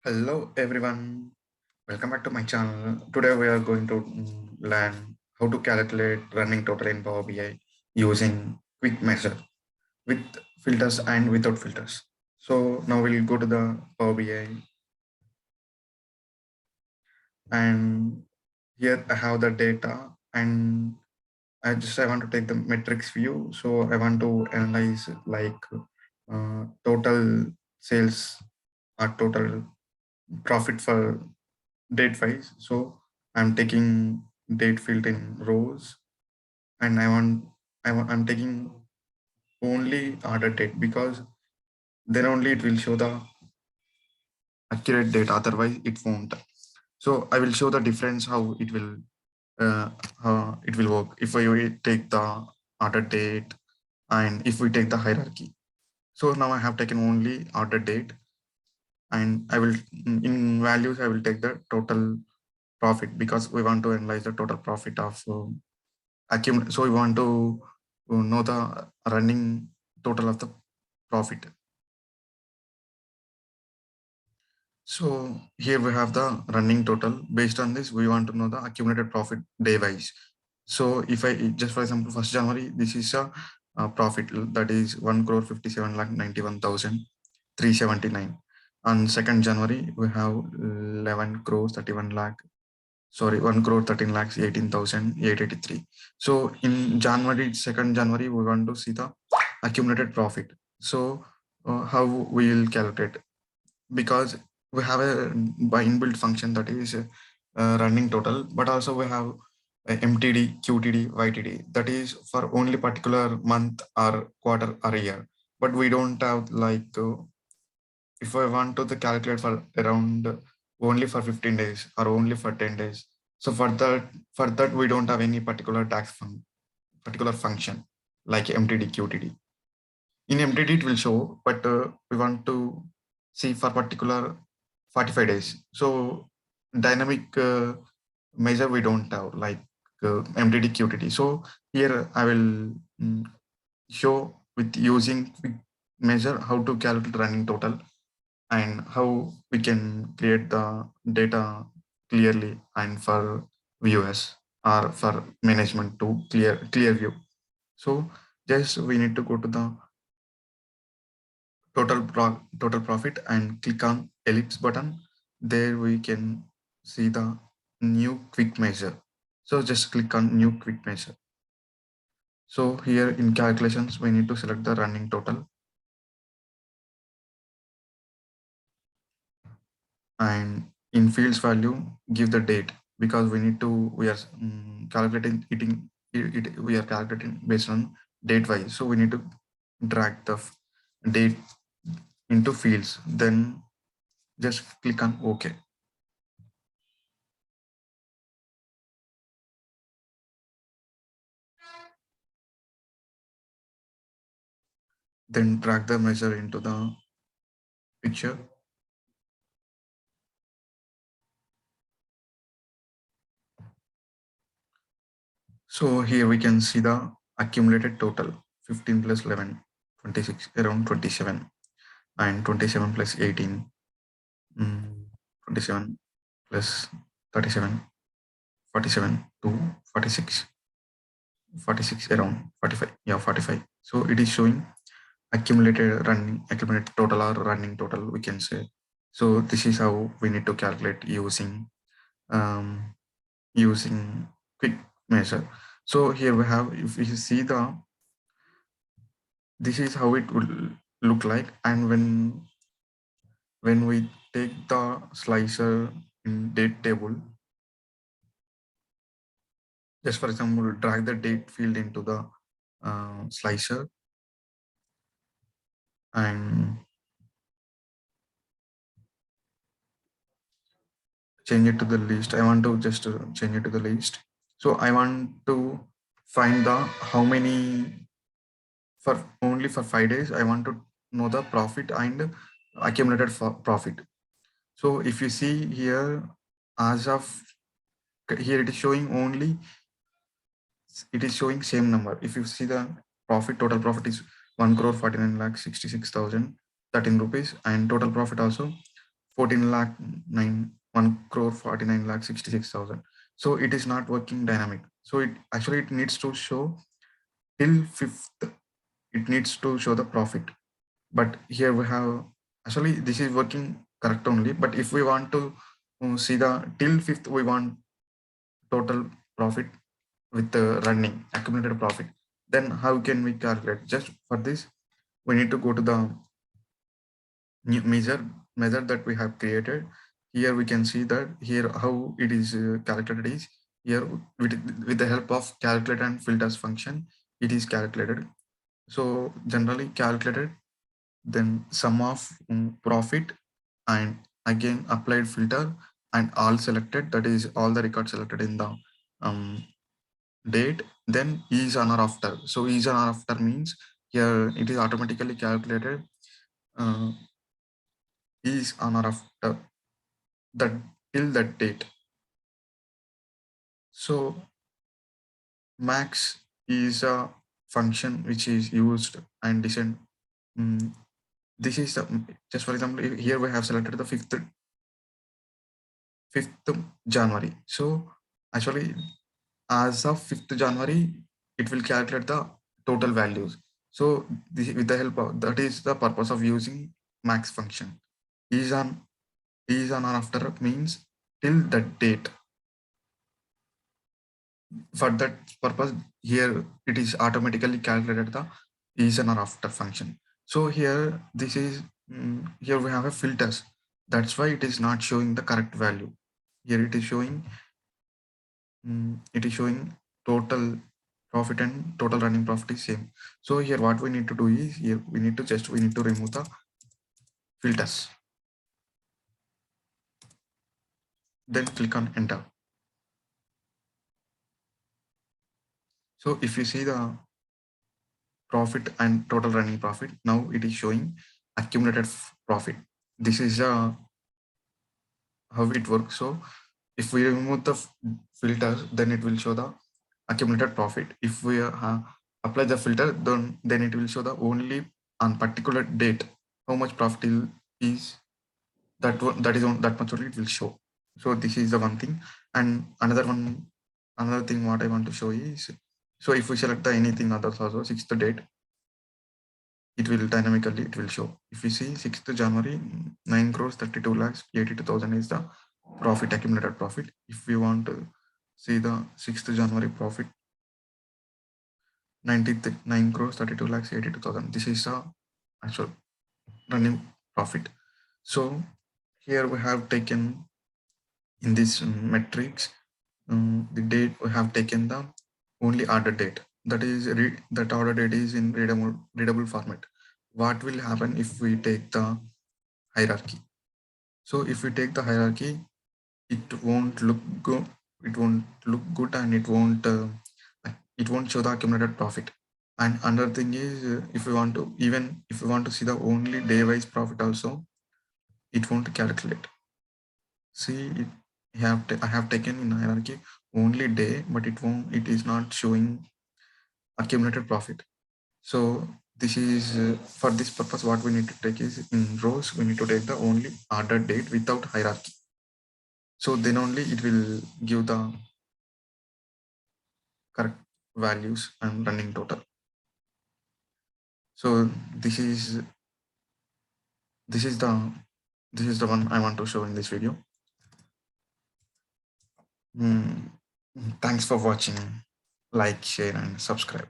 Hello everyone, welcome back to my channel. Today we are going to learn how to calculate running total in Power BI using quick measure with filters and without filters. So now we'll go to the Power BI, and here I have the data, and I want to take the metrics view. So I want to analyze like total sales or total profit for date wise. So I'm taking date field in rows, and I'm taking only order date because then only it will show the accurate date, otherwise it won't. So I will show the difference uh, how it will work if I take the order date and if we take the hierarchy. So now I have taken only order date, and I will in values I will take the total profit because we want to analyze the total profit of accumulate. So we want to know the running total of the profit. So here we have the running total. Based on this, we want to know the accumulated profit day wise. So if I just for example, 1st January, this is a profit that is 1 crore 57,91,379. On 2nd January, we have 11 crores 31 lakh, sorry, 1 crore 13 lakhs 18,883. So in January, 2nd January, we want to see the accumulated profit. So how we will calculate, because we have a by inbuilt function that is running total, but also we have MTD, QTD, YTD, that is for only particular month or quarter or year. But we don't have like if I want to the calculate for around only for 15 days or only for 10 days. So for that we don't have any particular function like MTD, QTD. In MTD it will show, but we want to see for particular 45 days. So dynamic measure we don't have like MTD, QTD. So here I will show with using quick measure how to calculate running total and how we can create the data clearly and for viewers or for management to clear view. So just we need to go to the total profit and click on ellipse button. There we can see the new quick measure. So just click on new quick measure. So here in calculations we need to select the running total, and in fields value give the date, because we are calculating we are calculating based on date wise. So we need to drag the date into fields, then just click on OK. Then drag the measure into the picture. So here we can see the accumulated total 15 plus 11, 26, around 27, and 27 plus 18, 27 plus 37, 47 to 46, 46 around 45, yeah, 45. So it is showing accumulated total or running total, we can say. So this is how we need to calculate um, using quick measure. So here we have, if you see this is how it will look like. And when we take the slicer in date table, just for example, drag the date field into the slicer and change it to the list. I want to just change it to the list. So I want to find the how many for only for 5 days. I want to know the profit and accumulated profit. So if you see here, as of here, it is showing only, it is showing same number. If you see the profit, total profit is 1 crore 49 lakh 66,013 rupees, and total profit also 14 lakh 9 1 crore 49 lakh 66,000. So it is not working dynamic. So it actually it needs to show till fifth. It needs to show the profit. But here we have actually this is working correct only. But if we want to see the till fifth, we want total profit with the running accumulated profit. Then how can we calculate? Just for this, we need to go to the new measure that we have created. Here we can see that here how it is calculated is here with the help of calculate and filters function, it is calculated. So generally calculated, then sum of profit and again applied filter and all selected, that is all the records selected in the date, then is on or after. So is on or after means here it is automatically calculated is on or after that till that date. So max is a function which is used and descend. This is just for example, here we have selected the 5th January. So actually as of 5th January, it will calculate the total values. So this, with the help of that is the purpose of using max function. Is on or after means till that date. For that purpose, here it is automatically calculated the is or after function. So here this is here we have a filters. That's why it is not showing the correct value. Here it is showing total profit and total running profit is same. So here what we need to do is here we need to remove the filters. Then click on enter. So if you see the profit and total running profit, now it is showing accumulated profit. This is how it works. So if we remove the filters, then it will show the accumulated profit. If we apply the filter, then it will show the only on particular date how much profit is that one, that is on that much only it will show. So this is the one thing. And another thing what I want to show is, so if we select the anything others also 6th date, it will dynamically it will show. If we see 6th January 9 crores 32 lakhs 82,000 is the profit, accumulated profit. If we want to see the 6th January profit 99 crores 32 lakhs 82,000, this is the actual running profit. So here we have taken in this metrics the date, we have taken the only order date, that is that order date is in readable format. What will happen if we take the hierarchy? So if we take the hierarchy, it won't look good, and it won't show the accumulated profit. And another thing is if we want to see the only day wise profit also, it won't calculate. See, I have taken in hierarchy only day, but it is not showing accumulated profit. So this is for this purpose, what we need to take is in rows, we need to take the only order date without hierarchy. So then only it will give the correct values and running total. So this is the one I want to show in this video. Thanks for watching. Like, share, and subscribe.